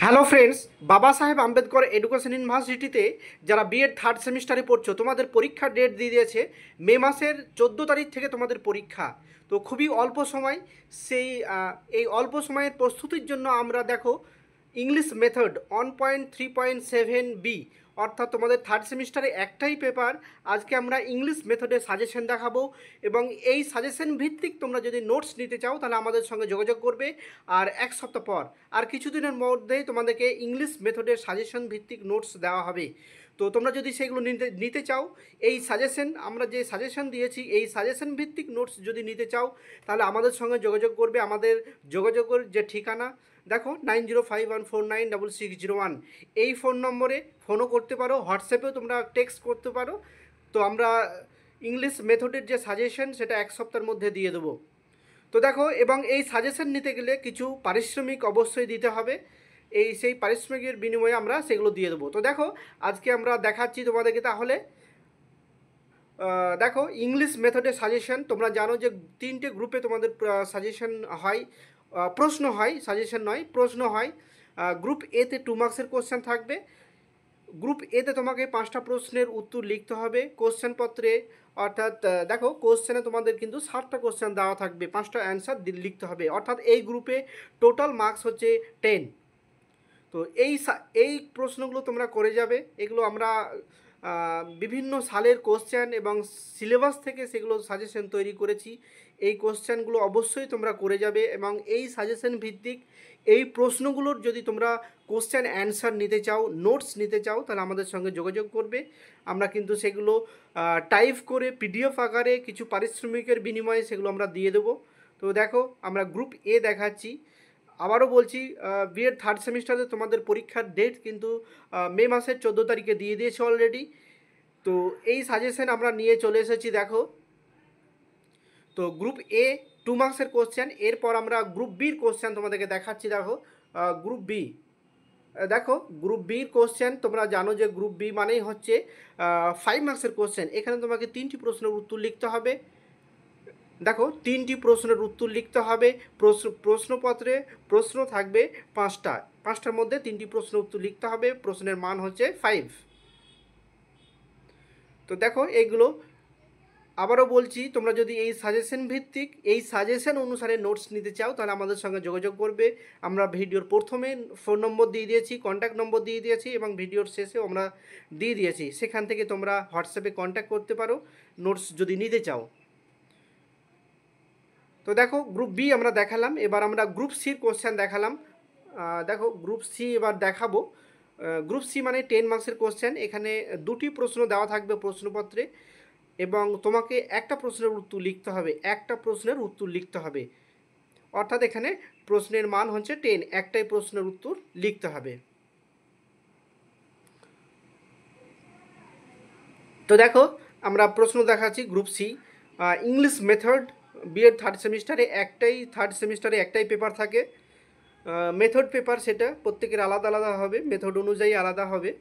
Hello friends, বাবা সাহেব Ambedkar education ইউনিভার্সিটিতে যারা বিএড থার্ড সেমিস্টারে পড়ছো, তোমাদের পরীক্ষার ডেট দিয়ে দিয়েছে। মে মাসের 14 তারিখ থেকে তোমাদের পরীক্ষা। তো খুবই অল্প সময়। সেই এই অল্প সময়ের প্রস্তুতির জন্য আমরা দেখো ইংলিশ মেথড 1.3.7b, অর্থাৎ তোমাদের থার্ড সেমিস্টারে একটাই পেপার। আজকে আমরা ইংলিশ মেথডে সাজেশন দেখাবো, এবং এই সাজেশন ভিত্তিক তোমরা যদি নোটস নিতে চাও তাহলে আমাদের সঙ্গে যোগাযোগ করবে। আর এক সপ্তাহ পর, আর কিছুদিনের মধ্যেই তোমাদেরকে ইংলিশ মেথডের সাজেশন ভিত্তিক নোটস দেওয়া হবে। তো তোমরা যদি সেগুলো নিতে নিতে চাও, এই সাজেশন আমরা যে সাজেশন দিয়েছি এই সাজেশন ভিত্তিক নোটস যদি নিতে চাও তাহলে আমাদের সঙ্গে যোগাযোগ করবে। আমাদের যোগাযোগের যে ঠিকানা দেখো 9051496601, এই ফোন নম্বরে ফোনও করতে পারো, হোয়াটসঅ্যাপেও তোমরা টেক্সট করতে পারো। তো আমরা ইংলিশ মেথডের যে সাজেশন সেটা এক সপ্তাহের মধ্যে দিয়ে দেবো। তো দেখো, এবং এই সাজেশন নিতে গেলে কিছু পারিশ্রমিক অবশ্যই দিতে হবে। সেই পারিশ্রমিকের বিনিময়ে আমরা সেগুলো দিয়ে দেবো। তো দেখো, আজকে আমরা দেখাচ্ছি তোমাদেরকে। তাহলে দেখো, ইংলিশ মেথডের সাজেশন তোমরা জানো যে তিনটে গ্রুপে তোমাদের সাজেশন হয়, প্রশ্ন হয়, সাজেশন নয়, প্রশ্ন হয়। গ্রুপ এতে 2 মার্কসের কোশ্চেন থাকবে। গ্রুপ এতে তোমাকে 5টা প্রশ্নের উত্তর লিখতে হবে কোশ্চেনপত্রে। অর্থাৎ দেখো, কোশ্চেনে তোমাদের কিন্তু 7টা কোশ্চেন দেওয়া থাকবে, 5টা অ্যান্সার লিখতে হবে। অর্থাৎ এই গ্রুপে টোটাল মার্কস হচ্ছে 10। তো এই প্রশ্নগুলো তোমরা করে যাবে। এগুলো আমরা বিভিন্ন সালের কোশ্চেন এবং সিলেবাস থেকে সেগুলো সাজেশন তৈরি করেছি। এই কোশ্চেনগুলো অবশ্যই তোমরা করে যাবে, এবং এই সাজেশন ভিত্তিক এই প্রশ্নগুলোর যদি তোমরা কোশ্চেন অ্যান্সার নিতে চাও, নোটস নিতে চাও, তাহলে আমাদের সঙ্গে যোগাযোগ করবে। আমরা কিন্তু সেগুলো টাইপ করে পিডিএফ আকারে কিছু পারিশ্রমিকের বিনিময়ে সেগুলো আমরা দিয়ে দেবো। তো দেখো, আমরা গ্রুপ এ দেখাচ্ছি। আবারও বলছি, বিএড থার্ড সেমিস্টারে তোমাদের পরীক্ষার ডেট কিন্তু মে মাসের 14 তারিখে দিয়ে দিয়েছে অলরেডি। তো এই সাজেশন আমরা নিয়ে চলে এসেছি। দেখো, তো গ্রুপ এ 2 মার্কসের কোশ্চেন, এরপর আমরা গ্রুপ বির কোশ্চেন তোমাদেরকে দেখাচ্ছি। দেখো, গ্রুপ বি, দেখো গ্রুপ বির কোশ্চেন তোমরা জানো যে গ্রুপ বি মানেই হচ্ছে 5 মার্কসের কোশ্চেন। এখানে তোমাকে 3টি প্রশ্নের উত্তর লিখতে হবে। দেখো, 3টি প্রশ্নের উত্তর লিখতে হবে। প্রশ্নপত্রে প্রশ্ন থাকবে 5টা, 5টার মধ্যে 3টি প্রশ্নের উত্তর লিখতে হবে। প্রশ্নের মান হচ্ছে 5। তো দেখো, এইগুলো আবারও বলছি, তোমরা যদি এই সাজেশন ভিত্তিক এই সাজেশন অনুসারে নোটস নিতে চাও তাহলে আমাদের সঙ্গে যোগাযোগ করবে। আমরা ভিডিওর প্রথমে ফোন নম্বর দিয়ে দিয়েছি, কন্ট্যাক্ট নম্বর দিয়ে দিয়েছি, এবং ভিডিওর শেষেও আমরা দিয়ে দিয়েছি। সেখান থেকে তোমরা হোয়াটসঅ্যাপে কন্ট্যাক্ট করতে পারো নোটস যদি নিতে চাও। তো দেখো, গ্রুপ বি আমরা দেখালাম, এবার আমরা গ্রুপ সির কোশ্চেন দেখালাম। দেখো, গ্রুপ সি এবার দেখাবো। গ্রুপ সি মানে 10 মার্কসের কোশ্চেন। এখানে 2টি প্রশ্ন দেওয়া থাকবে প্রশ্নপত্রে, এবং তোমাকে একটা প্রশ্নের উত্তর লিখতে হবে, একটা প্রশ্নের উত্তর লিখতে হবে। অর্থাৎ এখানে প্রশ্নের মান হচ্ছে 10, একটাই প্রশ্নের উত্তর লিখতে হবে। তো দেখো, আমরা প্রশ্ন দেখাচ্ছি group C. English method, BEd third সেমিস্টারে একটাই পেপার থাকে, মেথড পেপার। সেটা প্রত্যেকের আলাদা আলাদা হবে, মেথড অনুযায়ী আলাদা হবে।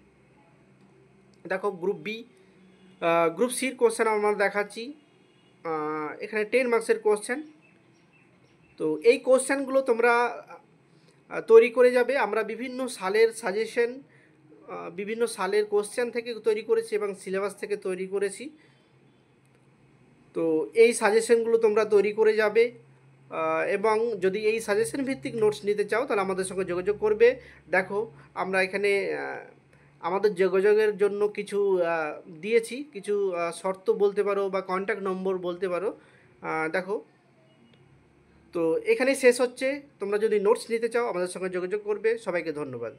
দেখো, গ্রুপ বি, গ্রুপ সির কোশ্চেন আমরা দেখাচ্ছি। এখানে 10 মার্কসের কোশ্চেন। তো এই কোশ্চেনগুলো তোমরা তৈরি করে যাবে। আমরা বিভিন্ন সালের সাজেশন, বিভিন্ন সালের কোশ্চেন থেকে তৈরি করেছি এবং সিলেবাস থেকে তৈরি করেছি। তো এই সাজেশনগুলো তোমরা তৈরি করে যাবে, এবং যদি এই সাজেশন ভিত্তিক নোটস নিতে চাও তাহলে আমাদের সঙ্গে যোগাযোগ করবে। দেখো, আমরা এখানে আমাদের যোগাযোগের জন্য কিছু দিয়েছি, কিছু শর্ত বলতে পারো বা কন্ট্যাক্ট নম্বর বলতে পারো। দেখো, তো এখানেই শেষ হচ্ছে। তোমরা যদি নোটস নিতে চাও আমাদের সঙ্গে যোগাযোগ করবে। সবাইকে ধন্যবাদ।